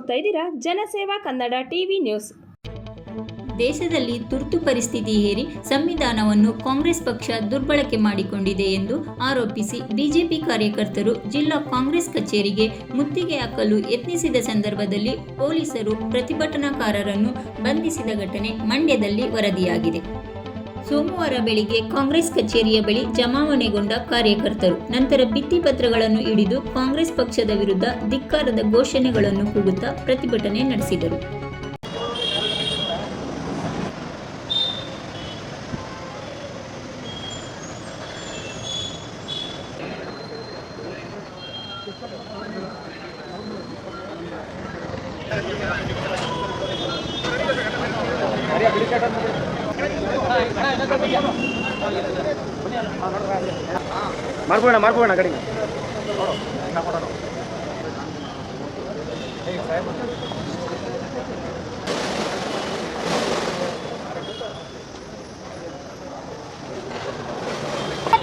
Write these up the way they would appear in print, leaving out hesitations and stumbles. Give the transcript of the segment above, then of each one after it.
ನೋಡ್ತಾ ಇದ್ದೀರಾ ಜನಸೇವಾ ಕನ್ನಡ ಟಿವಿ ನ್ಯೂಸ್. ದೇಶದಲ್ಲಿ ತುರ್ತು ಪರಿಸ್ಥಿತಿ ಹೇರಿ ಸಂವಿಧಾನವನ್ನು ಕಾಂಗ್ರೆಸ್ ಪಕ್ಷ ದುರ್ಬಳಕೆ ಮಾಡಿಕೊಂಡಿದೆ ಎಂದು ಆರೋಪಿಸಿ ಬಿಜೆಪಿ ಕಾರ್ಯಕರ್ತರು ಜಿಲ್ಲಾ ಕಾಂಗ್ರೆಸ್ ಕಚೇರಿಗೆ ಮುತ್ತಿಗೆ ಹಾಕಲು ಯತ್ನಿಸಿದ ಸಂದರ್ಭದಲ್ಲಿ ಪೊಲೀಸರು ಪ್ರತಿಭಟನಾಕಾರರನ್ನು ಬಂಧಿಸಿದ ಘಟನೆ ಮಂಡ್ಯದಲ್ಲಿ ವರದಿಯಾಗಿದೆ. ಸೋಮವಾರ ಬೆಳಿಗ್ಗೆ ಕಾಂಗ್ರೆಸ್ ಕಚೇರಿಯ ಬಳಿ ಜಮಾವಣೆಗೊಂಡ ಕಾರ್ಯಕರ್ತರು ನಂತರ ಭಿತ್ತಿಪತ್ರಗಳನ್ನು ಹಿಡಿದು ಕಾಂಗ್ರೆಸ್ ಪಕ್ಷದ ವಿರುದ್ಧ ಧಿಕ್ಕಾರದ ಘೋಷಣೆಗಳನ್ನು ಕೂಗುತ್ತಾ ಪ್ರತಿಭಟನೆ ನಡೆಸಿದರು. ಮಾಡ್ಬೋಣ ಕಡೆ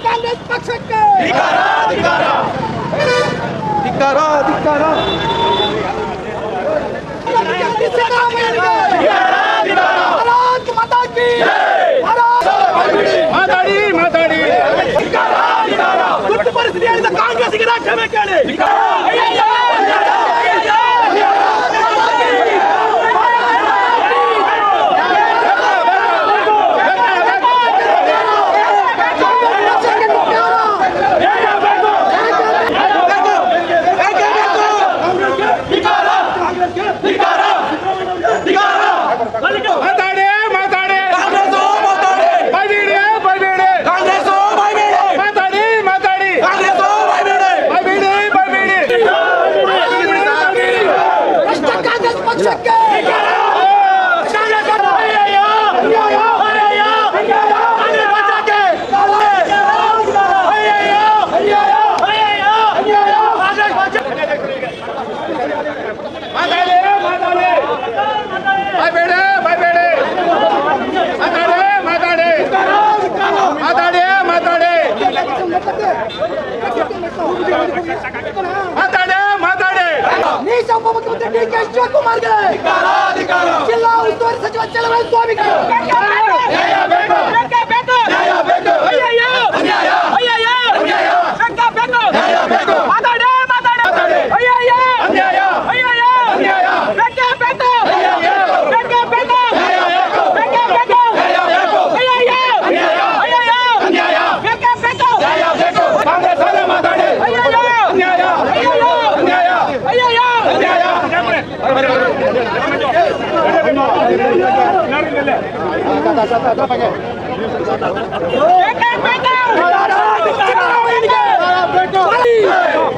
ಕಾಂಗ್ರೆಸ್ ಪಕ್ಷಕ್ಕೆ ಧಿಕ್ಕಾರ ಮಾತಾಡಿ ತುರ್ತು ಪರಿಸ್ಥಿತಿ ಹೇಳಿದ ಕಾಂಗ್ರೆಸ್ಸಿಗೆ ಕ್ಷಮೆ ಕೇಳಿ. ಉಪಮುಖ್ಯಮಂತ್ರಿ ಡಿ.ಕೆ. ಶಿವಕುಮಾರ್ಗೆ ಜಿಲ್ಲಾ ಉಸ್ತುವಾರಿ ಸಚಿವ ಚಲರಾಯ ಸ್ವಾಮಿಗೆ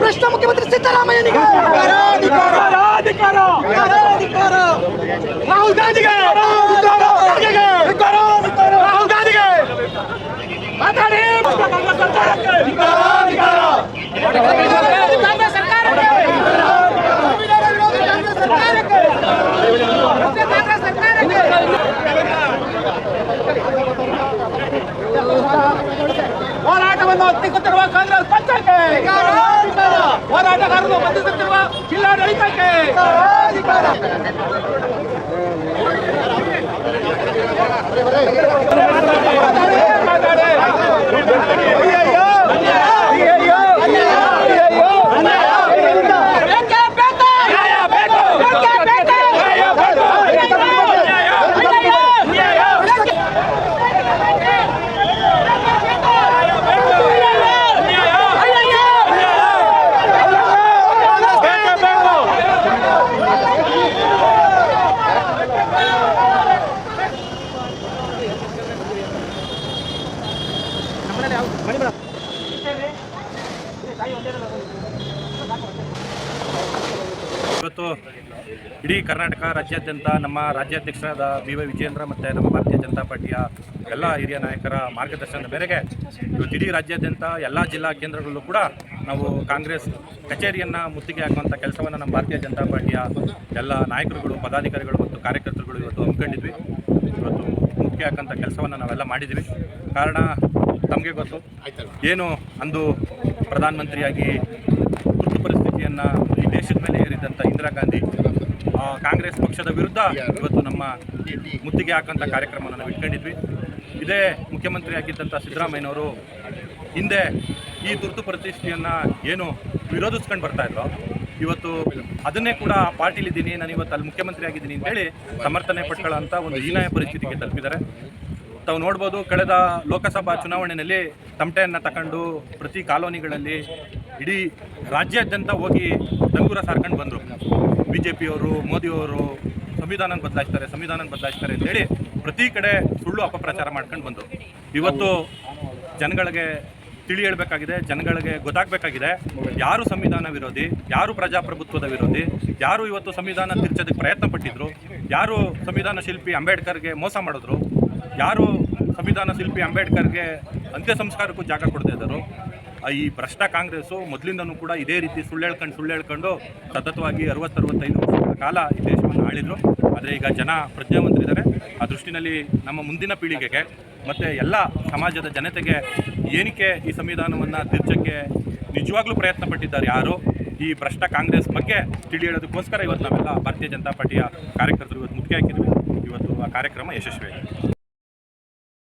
ಭ್ರಷ್ಟ ಮುಖ್ಯಮಂತ್ರಿ ಸಿದ್ದರಾಮಯ್ಯನಿಗೆ ರಾಹುಲ್ ಗಾಂಧಿಗೆ ಮಾತಾಡಿ ಹೋರಾಟವನ್ನು ಹತ್ತಿಕ್ಕುತ್ತಿರುವ ಕಾಂಗ್ರೆಸ್ ಪಕ್ಷಕ್ಕೆ ಹೋರಾಟಗಾರರು ಬಂಧಿಸುತ್ತಿರುವ ಜಿಲ್ಲಾಡಳಿತಕ್ಕೆ ಇವತ್ತು ಇಡೀ ಕರ್ನಾಟಕ ರಾಜ್ಯಾದ್ಯಂತ ನಮ್ಮ ರಾಜ್ಯಾಧ್ಯಕ್ಷರಾದ ಬಿ.ವೈ. ವಿಜಯೇಂದ್ರ ಮತ್ತು ನಮ್ಮ ಭಾರತೀಯ ಜನತಾ ಪಾರ್ಟಿಯ ಎಲ್ಲ ಹಿರಿಯ ನಾಯಕರ ಮಾರ್ಗದರ್ಶನದ ಮೇರೆಗೆ ಇವತ್ತು ಇಡೀ ರಾಜ್ಯಾದ್ಯಂತ ಎಲ್ಲ ಜಿಲ್ಲಾ ಕೇಂದ್ರಗಳಲ್ಲೂ ಕೂಡ ನಾವು ಕಾಂಗ್ರೆಸ್ ಕಚೇರಿಯನ್ನು ಮುತ್ತಿಗೆ ಹಾಕುವಂಥ ಕೆಲಸವನ್ನು ನಮ್ಮ ಭಾರತೀಯ ಜನತಾ ಪಾರ್ಟಿಯ ಎಲ್ಲ ನಾಯಕರುಗಳು, ಪದಾಧಿಕಾರಿಗಳು ಮತ್ತು ಕಾರ್ಯಕರ್ತರುಗಳು ಇವತ್ತು ಹಮ್ಮಿಕೊಂಡಿದ್ವಿ. ಇವತ್ತು ಮುತ್ತಿಗೆ ಹಾಕುವಂಥ ಕೆಲಸವನ್ನು ನಾವೆಲ್ಲ ಮಾಡಿದ್ವಿ. ಕಾರಣ ತಮಗೆ ಗೊತ್ತು, ಏನು ಅಂದು ಪ್ರಧಾನಮಂತ್ರಿಯಾಗಿ ತುರ್ತು ಪರಿಸ್ಥಿತಿ ಪರಿಸ್ಥಿತಿಯನ್ನು ಈ ದೇಶದ ಮೇಲೆ ಹೇರಿದಂಥ ಇಂದಿರಾ ಗಾಂಧಿ ಕಾಂಗ್ರೆಸ್ ಪಕ್ಷದ ವಿರುದ್ಧ ಇವತ್ತು ನಮ್ಮ ಮುತ್ತಿಗೆ ಹಾಕಂಥ ಕಾರ್ಯಕ್ರಮವನ್ನು ನಾವು ಇಟ್ಕೊಂಡಿದ್ವಿ. ಇದೇ ಮುಖ್ಯಮಂತ್ರಿ ಆಗಿದ್ದಂಥ ಸಿದ್ದರಾಮಯ್ಯನವರು ಹಿಂದೆ ಈ ತುರ್ತು ಪರಿಸ್ಥಿತಿಯನ್ನು ಏನು ವಿರೋಧಿಸ್ಕೊಂಡು ಬರ್ತಾಯಿದ್ರು, ಇವತ್ತು ಅದನ್ನೇ ಕೂಡ ಪಾರ್ಟಿಲಿದ್ದೀನಿ, ನಾನು ಇವತ್ತು ಅಲ್ಲಿ ಮುಖ್ಯಮಂತ್ರಿ ಆಗಿದ್ದೀನಿ ಅಂತೇಳಿ ಸಮರ್ಥನೆ ಪಟ್ಕೊಳ್ಳೋಂಥ ಒಂದು ಹೀನಾಯ ಪರಿಸ್ಥಿತಿಗೆ ತಲುಪಿದ್ದಾರೆ. ತಾವು ನೋಡ್ಬೋದು, ಕಳೆದ ಲೋಕಸಭಾ ಚುನಾವಣೆಯಲ್ಲಿ ತಮಟೆಯನ್ನು ತಗೊಂಡು ಪ್ರತಿ ಕಾಲೋನಿಗಳಲ್ಲಿ ಇಡೀ ರಾಜ್ಯಾದ್ಯಂತ ಹೋಗಿ ಡಂಗೂರ ಸಾರ್ಕೊಂಡು ಬಂದರು. BJPಯವರು, ಮೋದಿಯವರು ಸಂವಿಧಾನ ಬದಲಾಯಿಸ್ತಾರೆ ಅಂತೇಳಿ ಪ್ರತಿ ಕಡೆ ಸುಳ್ಳು ಅಪಪ್ರಚಾರ ಮಾಡ್ಕೊಂಡು ಬಂದರು. ಇವತ್ತು ಜನಗಳಿಗೆ ತಿಳಿ ಹೇಳಬೇಕಾಗಿದೆ, ಜನಗಳಿಗೆ ಗೊತ್ತಾಗಬೇಕಾಗಿದೆ ಯಾರು ಸಂವಿಧಾನ ವಿರೋಧಿ, ಯಾರು ಪ್ರಜಾಪ್ರಭುತ್ವದ ವಿರೋಧಿ, ಯಾರು ಇವತ್ತು ಸಂವಿಧಾನ ತಿರ್ಚೋದಕ್ಕೆ ಪ್ರಯತ್ನ ಪಟ್ಟಿದ್ರು, ಯಾರು ಸಂವಿಧಾನ ಶಿಲ್ಪಿ ಅಂಬೇಡ್ಕರ್ಗೆ ಮೋಸ ಮಾಡಿದ್ರು, ಯಾರು ಸಂವಿಧಾನ ಶಿಲ್ಪಿ ಅಂಬೇಡ್ಕರ್ಗೆ ಅಂತ್ಯ ಸಂಸ್ಕಾರಕ್ಕೂ ಜಾಗ ಕೊಡದೇ ಇದ್ದರು. ಈ ಭ್ರಷ್ಟ ಕಾಂಗ್ರೆಸ್ಸು ಮೊದಲಿಂದನೂ ಕೂಡ ಇದೇ ರೀತಿ ಸುಳ್ಳು ಹೇಳ್ಕೊಂಡು ಸತತವಾಗಿ 60-65 ವರ್ಷಗಳ ಕಾಲ ಈ ದೇಶವನ್ನು ಆಳಿದ್ರು. ಆದರೆ ಈಗ ಜನ ಪ್ರಜ್ಞಾವಂತರಿದ್ದಾರೆ. ಆ ದೃಷ್ಟಿನಲ್ಲಿ ನಮ್ಮ ಮುಂದಿನ ಪೀಳಿಗೆಗೆ ಮತ್ತು ಎಲ್ಲ ಸಮಾಜದ ಜನತೆಗೆ ಏನಕ್ಕೆ ಈ ಸಂವಿಧಾನವನ್ನು ತಿರ್ಚಕ್ಕೆ ನಿಜವಾಗ್ಲೂ ಪ್ರಯತ್ನ ಪಟ್ಟಿದ್ದಾರೆ ಯಾರು, ಈ ಭ್ರಷ್ಟ ಕಾಂಗ್ರೆಸ್ ಬಗ್ಗೆ ತಿಳಿ ಹೇಳೋದಕ್ಕೋಸ್ಕರ ಇವತ್ತು ನಾವೆಲ್ಲ ಭಾರತೀಯ ಜನತಾ ಪಾರ್ಟಿಯ ಕಾರ್ಯಕರ್ತರು ಇವತ್ತು ಮುತ್ತಿಗೆ ಹಾಕಿದ್ವಿ. ಇವತ್ತು ಆ ಕಾರ್ಯಕ್ರಮ ಯಶಸ್ವಿಯಾಗಿದೆ.